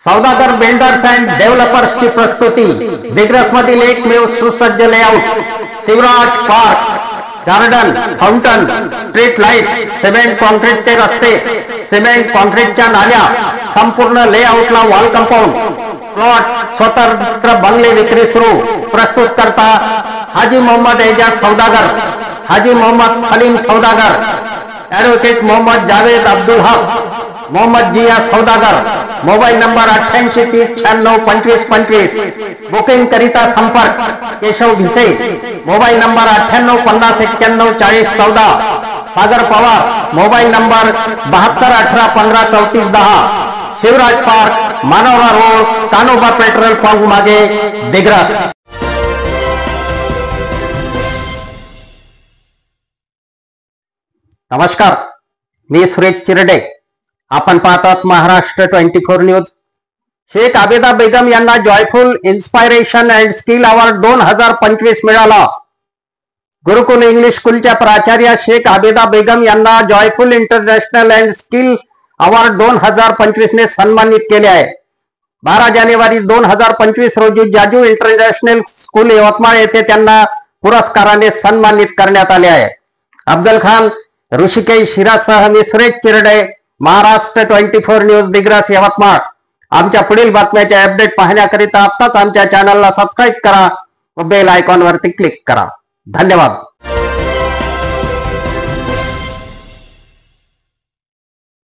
Saudagar builders and डेव्हलपर्सची प्रस्तुती दिग्रस मधील एकमेव सुसज्ज layout, Shivraj park, garden, fountain, street light, cement कॉन्क्रीटचे रस्ते, सिमेंट कॉन्क्रीटच्या नाल्या, संपूर्ण लेआउटला वॉल कंपाऊंड, प्लॉट, स्वतंत्र बंगले विक्री सुरू। प्रस्तुत करता Haji Mohammed Ejaz Saudagar, Haji Mohammed Salim Saudagar, advocate Mohammed Javed Abdul Haq, Mohammed Zia Saudagar. Mobile number 8830962525। Booking करिता संपर्क Keshav Bhise. Mobile number 9850914014। Sagar Pawar. Mobile number 7218153410। Shivraj park, Manora road, Kanoba petrol pump मागे, दिग्रस। नमस्कार, मी सुरेश चिरडे। आपण पाहतात महाराष्ट्र 24 न्यूज। शेख आबेदा बेगम यांना joyful inspiration and skill award 2025 मिळाला। गुरुकुल इंग्लिश स्कूलच्या प्राचार्य शेख आबेदा बेगम यांना joyful international and skill award 2025 ने सन्मानित केले आहे। 12 जानेवारी 2025 रोजी जाजू इंटरनॅशनल स्कूल यवतमाळ येथे त्यांना पुरस्काराने सन्मानित करण्यात आले आहे। अफजल खान, ऋषिकेश हिरासह मी सुरेश चिरडे, महाराष्ट्र 24 न्यूज, दिग्रस, यवतमाळ। आमच्या पुढील बातम्याचे अपडेट पाहण्याकरिता आत्ताच आमच्या चॅनलला सबस्क्राईब करा व बेल आयकॉन वरती क्लिक करा। धन्यवाद।